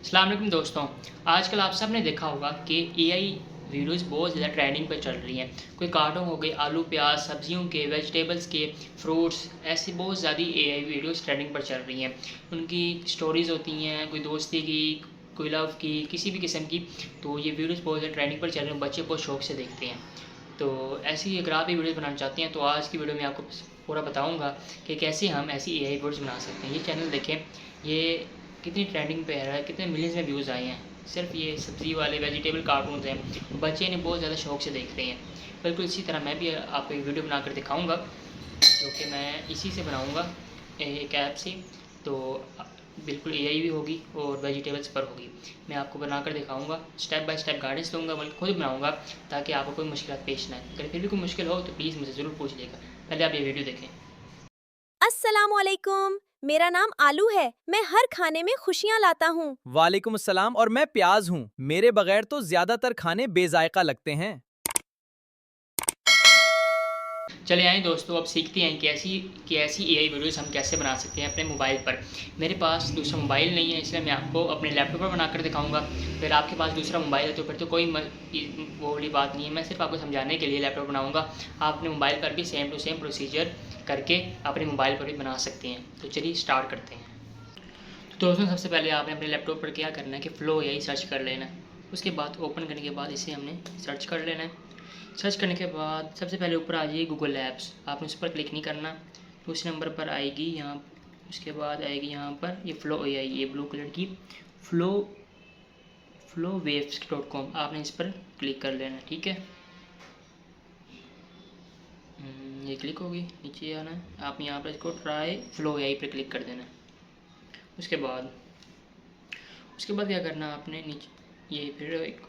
अस्सलाम वालेकुम दोस्तों। आजकल आप सब ने देखा होगा कि एआई वीडियोस बहुत ज़्यादा ट्रेंडिंग पर चल रही हैं। कोई कार्टून हो गए, आलू प्याज सब्जियों के, वेजिटेबल्स के, फ्रूट्स, ऐसी बहुत ज़्यादा एआई वीडियोस ट्रेंडिंग पर चल रही हैं। उनकी स्टोरीज़ होती हैं, कोई दोस्ती की, कोई लव की, किसी भी किस्म की। तो ये वीडियोस बहुत ज़्यादा ट्रेंडिंग पर चल रहे हैं, बच्चे बहुत शौक से देखते हैं। तो ऐसी अगर आप भी वीडियोस बनाना चाहते हैं तो आज की वीडियो में आपको पूरा बताऊंगा कि कैसे हम ऐसी एआई वीडियोस बना सकते हैं। ये चैनल देखें, ये कितनी ट्रेंडिंग पे है, कितने मिलियंस में व्यूज़ आए हैं। सिर्फ ये सब्ज़ी वाले वेजिटेबल कार्टून्स हैं, बच्चे इन्हें बहुत ज़्यादा शौक से देखते हैं। बिल्कुल इसी तरह मैं भी आपको एक वीडियो बनाकर दिखाऊंगा, जो कि मैं इसी से बनाऊंगा, एक ऐप से। तो बिल्कुल एआई भी होगी और वेजिटेबल्स पर होगी। मैं आपको बनाकर दिखाऊंगा, स्टेप बाय स्टेप गाइडेंस दूंगा, बल्कि खुद बनाऊंगा, ताकि आपको कोई मुश्किल पेश ना आए। अगर फिर भी कोई मुश्किल हो तो प्लीज़ मुझे ज़रूर पूछ लेगा। पहले आप ये वीडियो देखें। अस्सलामुअलैकुम। मेरा नाम आलू है। मैं हर खाने में खुशियाँ लाता हूँ। वालेकुम अस्सलाम और मैं प्याज हूँ। मेरे बगैर तो ज्यादातर खाने बेजायका लगते हैं। चले आएँ दोस्तों, अब सीखते हैं कि ऐसी एआई वीडियोस हम कैसे बना सकते हैं अपने मोबाइल पर। मेरे पास दूसरा मोबाइल नहीं है, इसलिए मैं आपको अपने लैपटॉप पर बनाकर दिखाऊंगा। अगर आपके पास दूसरा मोबाइल है तो फिर तो कोई वो वाली बात नहीं है। मैं सिर्फ आपको समझाने के लिए लैपटॉप बनाऊंगा। आप अपने मोबाइल पर भी सेम टू सेम प्रोसीजर करके अपने मोबाइल पर भी बना सकते हैं। तो चलिए स्टार्ट करते हैं। तो दोस्तों, सबसे पहले आपने अपने लैपटॉप पर क्या करना है कि फ़्लो एआई सर्च कर लेना है। उसके बाद ओपन करने के बाद इसे हमने सर्च कर लेना है। सर्च करने के बाद सबसे पहले ऊपर आ जाएगी गूगल ऐप्स, आपने उस पर क्लिक नहीं करना। दूसरे नंबर पर आएगी यहाँ, उसके बाद आएगी यहाँ पर ये फ़्लो एआई, ये ब्लू कलर की फ़्लो flowwaves.com, आपने इस पर क्लिक कर लेना है। ठीक है, ये क्लिक होगी, नीचे आना है। आप यहाँ पर इसको ट्राई फ़्लो एआई पर क्लिक कर देना है। उसके बाद क्या करना है आपने, नीचे ये फिर एक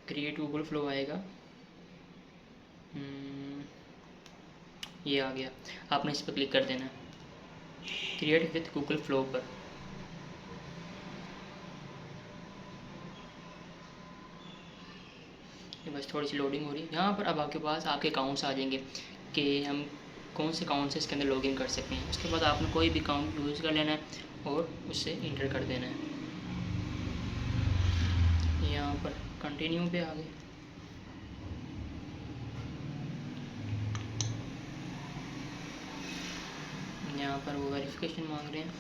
क्रिएट गूगल फ्लो आएगा। ये आ गया, आपने इस पर क्लिक कर देना है, क्रिएट विथ गूगल फ्लो पर। ये बस थोड़ी सी लोडिंग हो रही है। यहाँ पर अब आपके पास आपके अकाउंट्स आ जाएंगे कि हम कौन से अकाउंट से इसके अंदर लॉगिन कर सकते हैं। उसके बाद आपने कोई भी अकाउंट यूज़ कर लेना है और उससे इंटर कर देना है। यहाँ पर कंटिन्यू पे आ गए। यहाँ पर वो वेरिफिकेशन मांग रहे हैं,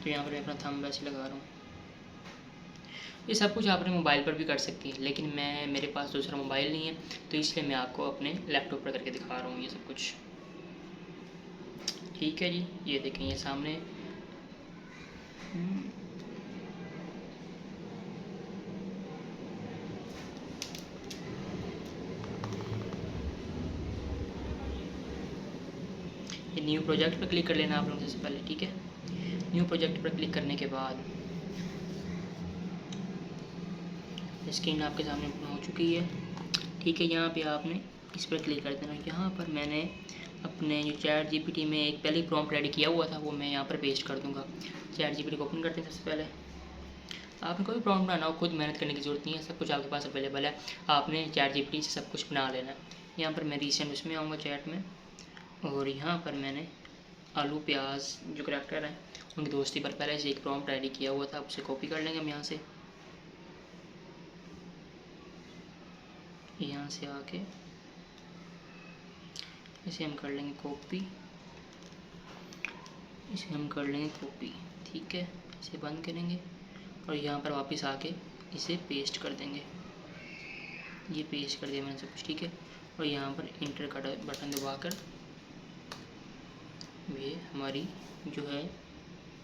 तो यहाँ पर मैं अपना थंब वैसे लगा रहा हूँ। ये सब कुछ आप अपने मोबाइल पर भी कर सकती हैं, लेकिन मेरे पास दूसरा मोबाइल नहीं है, तो इसलिए मैं आपको अपने लैपटॉप पर करके दिखा रहा हूँ ये सब कुछ। ठीक है जी, ये देखें, ये सामने ये न्यू प्रोजेक्ट पर क्लिक कर लेना आप लोगों सबसे पहले। ठीक है, न्यू प्रोजेक्ट पर क्लिक करने के बाद स्क्रीन आपके सामने ओपन हो चुकी है। ठीक है, यहाँ पे आपने इस पर क्लिक कर देना। यहाँ पर मैंने अपने जो चैट जीपीटी में एक पहले ही प्रॉम्प्ट रेडी किया हुआ था, वो मैं यहाँ पर पेस्ट कर दूँगा। चैट जीपीटी को ओपन करते हैं। सबसे पहले आपने कोई प्रॉम्प्ट बनाना हो, खुद मेहनत करने की ज़रूरत नहीं है, सब कुछ आपके पास अवेलेबल है। आपने चैट जीपीटी से सब कुछ बना लेना है। यहाँ पर मैं रिसेंट उसमें आऊँगा चैट में, और यहाँ पर मैंने आलू प्याज जो करैक्टर हैं उनकी दोस्ती पर पहले से एक प्रॉम्प्ट रेडी किया हुआ था, उसे कॉपी कर लेंगे हम यहाँ से। यहाँ से आके इसे हम कर लेंगे कॉपी, इसे हम कर लेंगे कॉपी। ठीक है, इसे बंद करेंगे और यहाँ पर वापस आके इसे पेस्ट कर देंगे। ये पेस्ट कर दिया मैंने सब कुछ। ठीक है, और यहाँ पर इंटर का बटन दबाकर ये हमारी जो है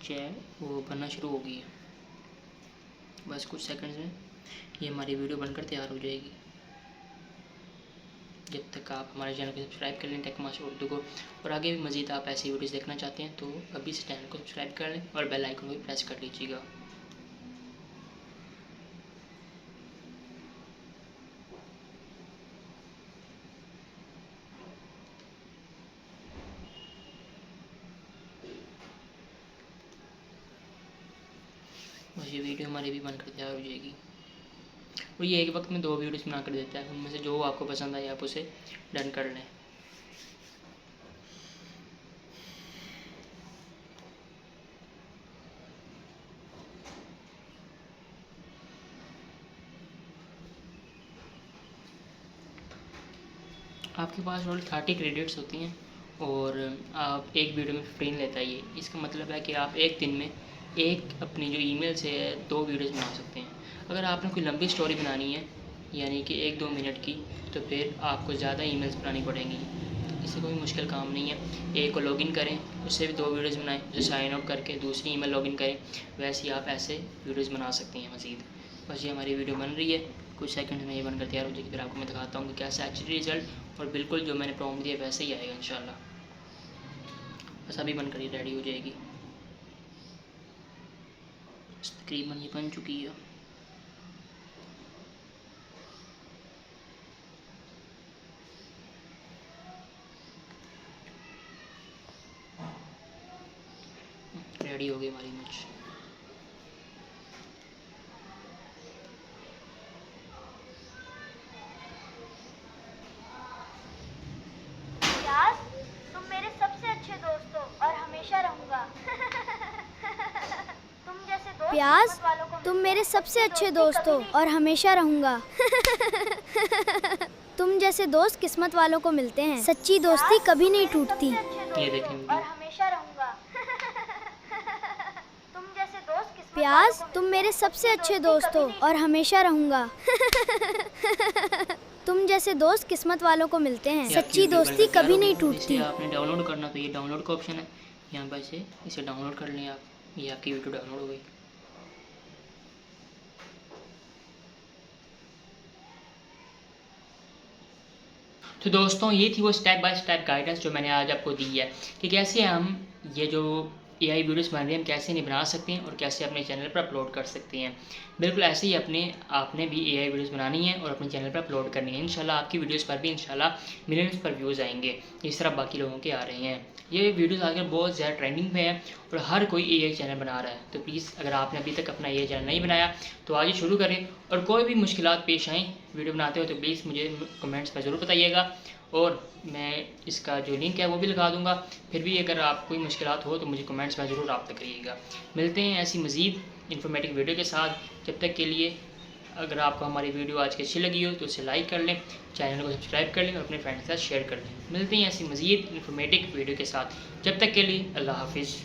चैट वो बनना शुरू हो गई है। बस कुछ सेकंड्स में ये हमारी वीडियो बनकर तैयार हो जाएगी। जब तक आप हमारे चैनल को सब्सक्राइब कर लें टेक मास्टर उर्दू को, और आगे भी मज़ीद आप ऐसी वीडियोस देखना चाहते हैं तो अभी इस चैनल को सब्सक्राइब कर लें और बेल आइकन को भी प्रेस कर लीजिएगा। और ये वीडियो हमारी भी बनकर तैयार हो जाएगी। और ये एक वक्त में 2 वीडियोस बना कर देता है, उनमें से जो आपको पसंद आए आप उसे डन कर लें। आपके पास टोटल 30 क्रेडिट्स होती हैं और आप एक वीडियो में 15 लेता है ये। इसका मतलब है कि आप एक दिन में एक अपनी जो ईमेल से 2 वीडियोस बना सकते हैं। अगर आपने कोई लंबी स्टोरी बनानी है यानी कि 1-2 मिनट की, तो फिर आपको ज़्यादा ईमेल्स बनानी पड़ेंगी। इससे कोई मुश्किल काम नहीं है। एक को लॉगिन करें, उससे भी 2 वीडियोस बनाएं, उसे साइन अप करके दूसरी ईमेल लॉगिन करें। वैसे ही आप ऐसे वीडियोस बना सकते हैं मज़ीद। बस ये हमारी वीडियो बन रही है, कुछ सेकंड में ये बनकर तैयार हो जाएगी। फिर आपको मैं दिखाता हूँ कि कैसा एक्चुअली रिजल्ट, और बिल्कुल जो मैंने प्रॉम्प्ट दिया वैसे ही आएगा इंशाल्लाह। बस अभी बनकर ये रेडी हो जाएगी। तकरीबन ये बन चुकी है। रेडी हो गई हमारी इमेज। प्यास, तुम मेरे सबसे अच्छे दोस्त हो और हमेशा रहूंगा। तुम जैसे दोस्त प्यास, किस्मत वालों को तुम मिलते मेरे हैं। सबसे अच्छे दोस्ती दोस्त हो कभी नहीं और हमेशा रहूंगा। तुम जैसे दोस्त किस्मत वालों को मिलते हैं। सच्ची दोस्ती प्यास, कभी तुम नहीं मेरे टूटती। सबसे अच्छे दोस्त ये देखें हो वीडियो। और हमेशा रहूंगा। तुम जैसे दोस्त किस्मत प्यास, वालों को तुम मिलते मेरे हैं। सबसे सच्ची अच्छे दोस्ती दोस्त हो कभी नहीं और हमेशा रहूंगा। तुम जैसे दोस्त किस्मत वालों को मिलते हैं। ये आपकी सच्ची वीडियो दोस्ती बनकर तैयार कभी हो नहीं गई। टूटती। इसे आपने डाउनलोड करना, तो ये डाउनलोड का ऑप्शन है यहाँ पर, इसे डाउनलोड कर लें आप। ये आपकी वीडियो डाउनलोड हो गई। तो दोस्तों ये थी वो स्टेप बाय स्टेप गाइडेंस जो मैंने आज आपको दी है कि कैसे हम ये जो एआई वीडियोस बन रही हैं हम कैसे नहीं बना सकते हैं और कैसे अपने चैनल पर अपलोड कर सकते हैं। बिल्कुल ऐसे ही आपने भी एआई वीडियोस बनानी है और अपने चैनल पर अपलोड करनी है। इंशाल्लाह आपकी वीडियोस पर भी इंशाल्लाह मिलियंस पर व्यूज़ आएंगे, इस तरह बाकी लोगों के आ रहे हैं। ये वीडियोस आजकल बहुत ज़्यादा ट्रेंडिंग में है और हर कोई एआई चैनल बना रहा है। तो प्लीज़ अगर आपने अभी तक अपना एआई चैनल नहीं बनाया तो आज ही शुरू करें, और कोई भी मुश्किलात पेश आएँ वीडियो बनाते हो तो प्लीज़ मुझे कमेंट्स में ज़रूर बताइएगा, और मैं इसका जो लिंक है वो भी लगा दूंगा। फिर भी अगर आप कोई मुश्किलात हो तो मुझे कमेंट्स में ज़रूर रब्ता करिएगा। मिलते हैं ऐसी मज़ीद इन्फॉर्मेटिव वीडियो के साथ। जब तक के लिए अगर आपको हमारी वीडियो आज की अच्छी लगी हो तो उसे लाइक कर लें, चैनल को सब्सक्राइब कर लें और अपने फ्रेंड्स के साथ शेयर कर लें। मिलते हैं ऐसी मज़ीद इन्फॉर्मेटिव वीडियो के साथ। जब तक के लिए अल्लाह हाफिज़।